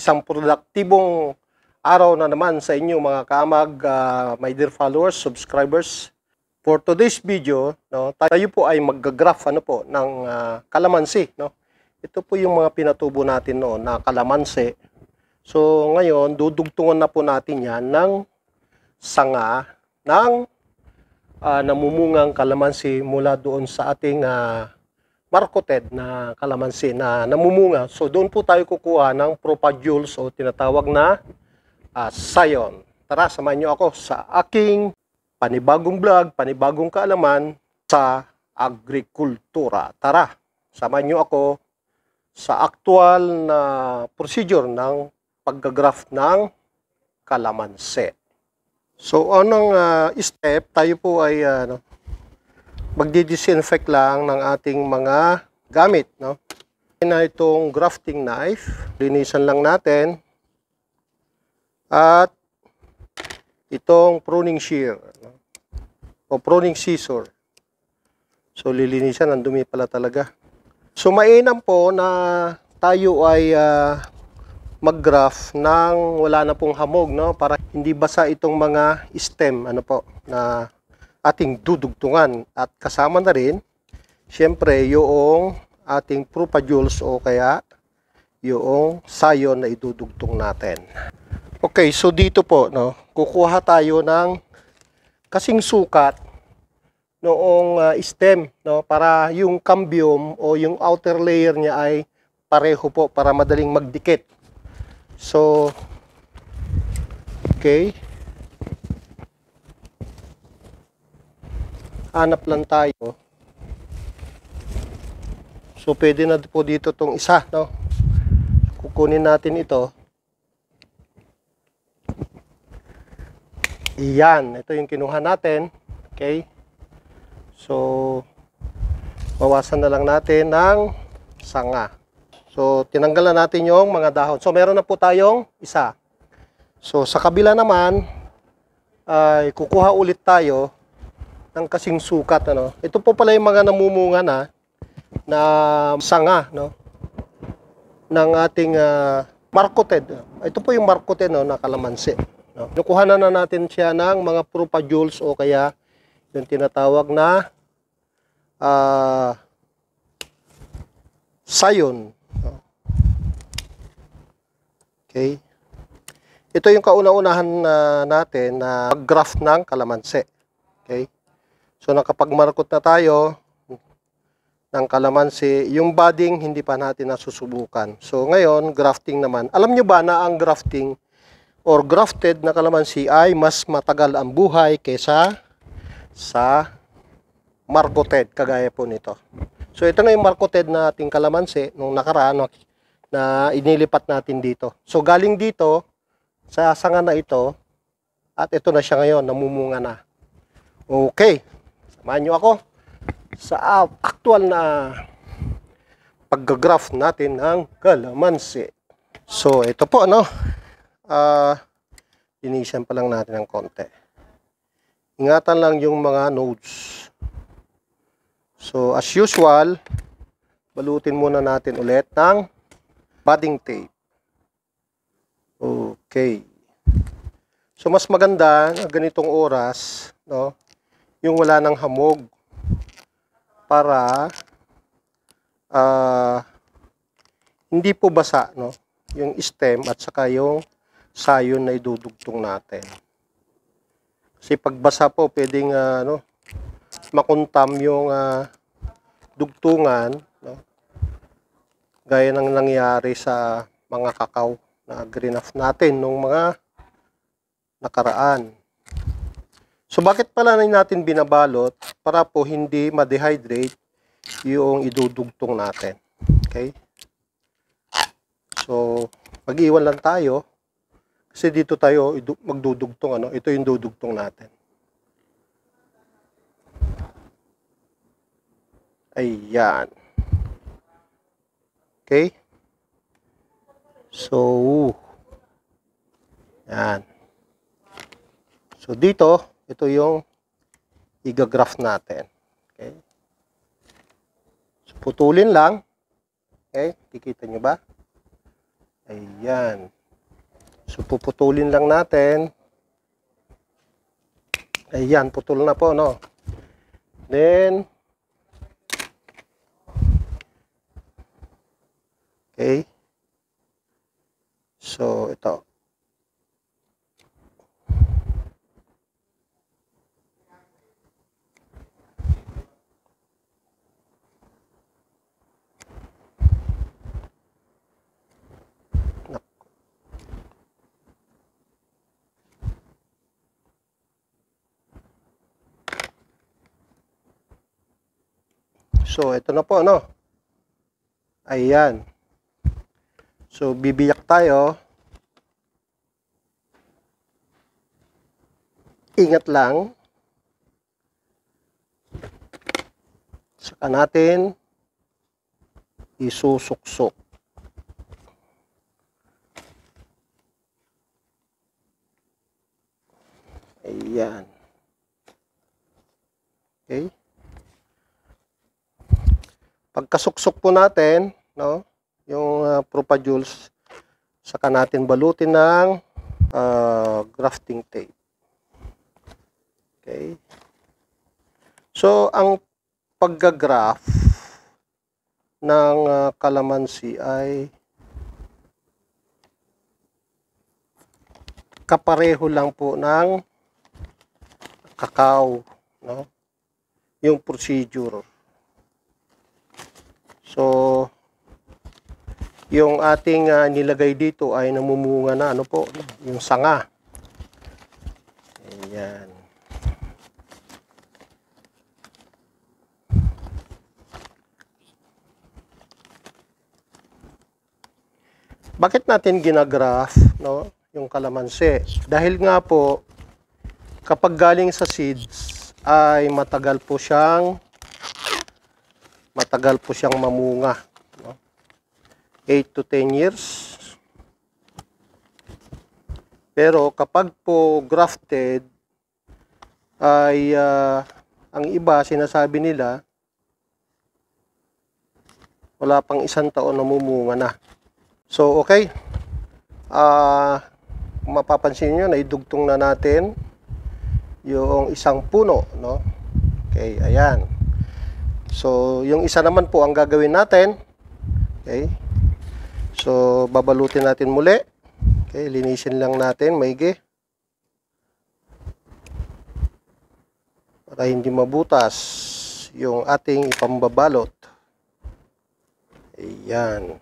Isang produktibong araw na naman sa inyo mga kaamag, my dear followers, subscribers. For today's video, no, tayo po ay mag-graph ng kalamansi. No? Ito po yung mga pinatubo natin noon na kalamansi. So ngayon, dudugtungan na po natin yan ng sanga ng namumungang kalamansi mula doon sa ating marketed na kalamansi na namumunga. So doon po tayo kukuha ng propagules o tinatawag na sayon. Tara, samahan niyo ako sa aking panibagong vlog, panibagong kaalaman sa agrikultura. Tara, samahan niyo ako sa aktual na procedure ng paggagraph ng kalamansi. So anong step, tayo po ay magdi-disinfect lang ng ating mga gamit, no? Na itong grafting knife, linisan lang natin. At itong pruning shear, no? O pruning scissor. So lilinisan, ang dumi pala talaga. So mainam po na tayo ay mag-graph ng wala na pong hamog, no? Para hindi basa itong mga stem, na ating dudugtungan, at kasama na rin siyempre yung ating propagules o kaya yung sayon na idudugtong natin. Okay, so dito po, no, kukuha tayo ng kasing sukat noong stem, no, para yung cambium o yung outer layer niya ay pareho po para madaling magdikit. So okay, hanap lang tayo. So pwede na po dito tong isa, no? Kukunin natin ito. Iyan, ito yung kinuha natin. Okay? So bawasan na lang natin ng sanga. So tinanggalan natin yung mga dahon. So meron na po tayong isa. So sa kabila naman ay kukuha ulit tayo ng kasing sukat, ano. Ito po pala yung mga namumunga na sanga, no, ng ating marketed. Ito po yung marketed, no, na kalamansi, no. Nakuha na natin siya ng mga propagules o kaya yung tinatawag na sayon, no. Okay. Ito yung kauna-unahan natin na mag-graft ng kalamansi. Okay. So nakapag-markot na tayo ng kalamansi, yung budding hindi pa natin nasusubukan. So ngayon, grafting naman. Alam nyo ba na ang grafting or grafted na kalamansi ay mas matagal ang buhay kaysa sa marketed, kagaya po nito. So ito na yung marketed na ating kalamansi nung nakaraan na inilipat natin dito. So galing dito sa sanga na ito at ito na siya ngayon, namumunga na. Okay. Samahan nyo ako sa aktual na pag-graph natin ng kalamansi. So, ito po, no? Linisan pa lang natin ng konti. Ingatan lang yung mga nodes. So, as usual, balutin muna natin ulit ng budding tape. Okay. So, mas maganda na ganitong oras, no? Yung wala ng hamog para hindi po basa, no, yung stem at saka yung sayon na idudugtong natin. Kasi pag basa po pwedeng makuntam yung dugtungan, no, gaya ng nangyari sa mga kakao na greenup natin nung mga nakaraan. So bakit pala natin binabalot? Para po hindi ma-dehydrate yung idudugtong natin. Okay? So mag-iwan lang tayo kasi dito tayo magdudugtong, ano? Ito yung dudugtong natin. Ayan. Okay? So yan. So dito, ito yung i-graph natin. Okay? So, putulin lang. Okay? Kikita nyo ba? Ayan. So, puputulin lang natin. Ayan, putol na po, no? Then, okay. So, ito. So, ito na po, no? Ayan. So, bibiyak tayo. Ingat lang. Saka natin isusuksok. Ayan. Okay. Pagkasuksok po natin, no, yung Propagule, saka natin balutin ng grafting tape. Okay. So, ang paggagraph ng kalamansi ay kapareho lang po ng kakao, no? Yung procedure. So, yung ating nilagay dito ay namumunga na, ano po, yung sanga. Ayan. Bakit natin ginagraph, no, yung kalamansi? Dahil nga po, kapag galing sa seeds, ay matagal po siyang mamunga, no? 8 to 10 years. Pero kapag po grafted, ay ang iba sinasabi nila wala pang 1 taon namumunga na. So, okay. Kung mapapansin nyo, naidugtong na natin yung isang puno, no? Okay, ayan. So, yung isa naman po ang gagawin natin. Okay. So, babalutin natin muli. Okay, linisin lang natin maigi. Para hindi mabutas yung ating ipambabalot. Ayan.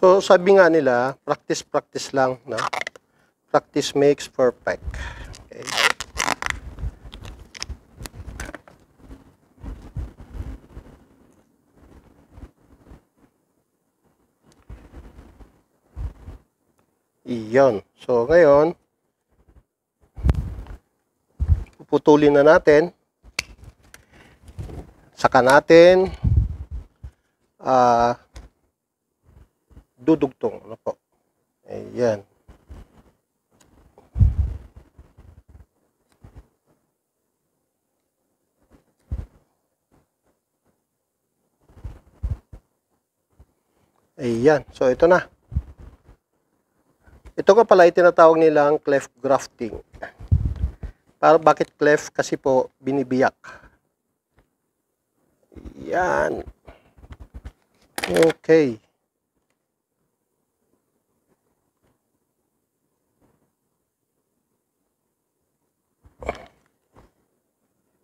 So, sabi nga nila, practice lang, no? Practice makes perfect. Okay. Iyon. So, ngayon, puputulin na natin. Saka natin dudugtong. Ano po? Ayan. Ayan. So, ito na. Ito nga pala tinatawag nilang cleft grafting. Para bakit cleft? Kasi po binibiyak. Ayan. Okay.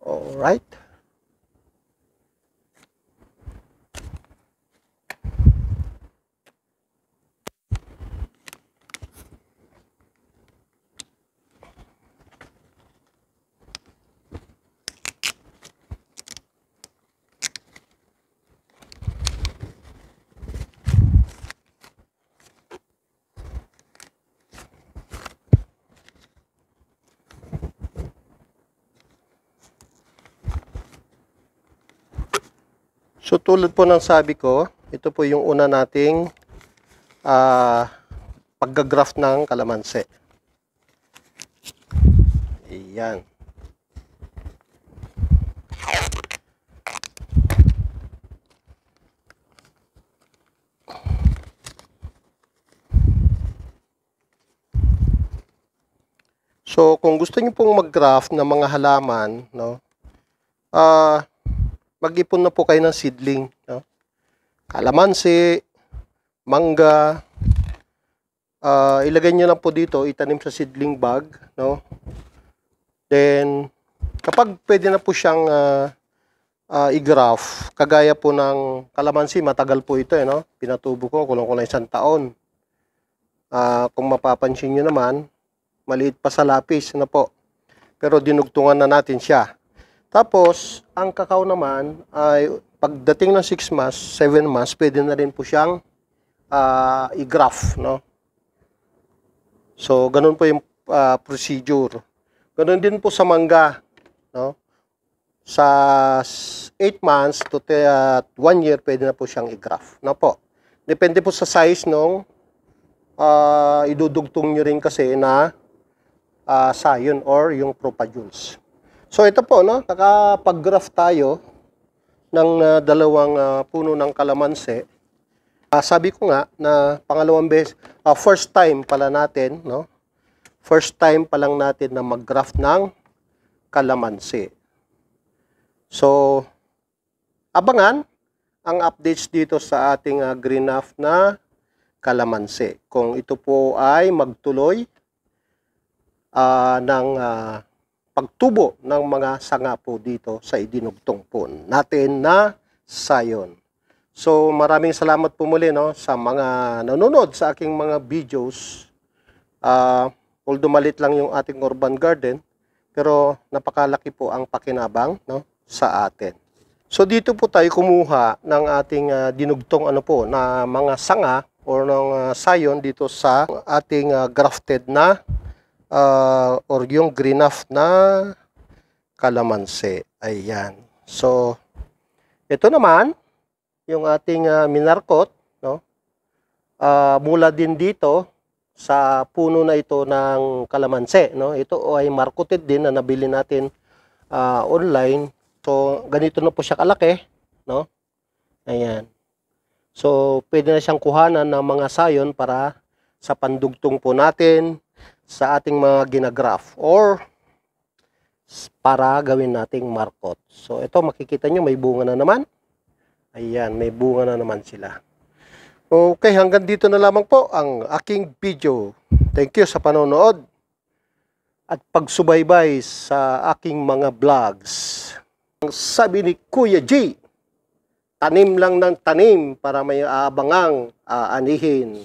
Alright. So tulad po ng sabi ko, ito po yung una nating paggagraft ng kalamansi. Ayan. So kung gusto niyo pong mag-graft ng mga halaman, no, mag-ipon na po kayo ng seedling, no? Kalamansi, mangga, ilagay niyo lang po dito, itanim sa seedling bag, no? Then kapag pwede na po siyang i-graft, kagaya po ng kalamansi, matagal po ito, no? Pinatubo ko, kulong ko na 1 taon. Kung mapapansin niyo naman, maliit pa sa lapis, na po. Pero dinugtungan na natin siya. Tapos, ang kakao naman ay pagdating ng 6 months, 7 months, pwede na rin po siyang i-graft, no? So, ganun po yung procedure. Ganun din po sa mangga, no? Sa 8 months to 1 year, pwede na po siyang i-graft, no po? Depende po sa size nung idudugtong nyo rin kasi na sayon or yung propagules. So ito po, no, nakapag-graft tayo ng dalawang puno ng kalamansi. Sabi ko nga na pangalawang beses, first time pala natin, no? First time pa lang natin na mag-graft ng kalamansi. So abangan ang updates dito sa ating greenhouse na kalamansi. Kung ito po ay magtuloy ng pagtubo ng mga sanga po dito sa idinugtong po natin na sayon. So maraming salamat po muli, no, sa mga nanonood sa aking mga videos. Although malit lang yung ating urban garden, pero napakalaki po ang pakinabang, no, sa atin. So dito po tayo kumuha ng ating dinugtong na mga sanga or ng sayon dito sa ating grafted na or yung greenhouse na kalamansi. Ayan. So, ito naman, yung ating minarkot, no? Mula din dito sa puno na ito ng kalamansi, no? Ito ay marketed din na nabili natin online. So, ganito na po siya kalaki, no? Ayan. So, pwede na siyang kuhanan ng mga sayon para sa pandugtong po natin sa ating mga ginagraph or para gawin nating markot. So ito makikita nyo may bunga na naman. Ayan, may bunga na naman sila. Okay, hanggang dito na lamang po ang aking video. Thank you sa panonood at pagsubaybay sa aking mga vlogs. Ang sabi ni Kuya G, tanim lang ng tanim para may aabangang aanihin.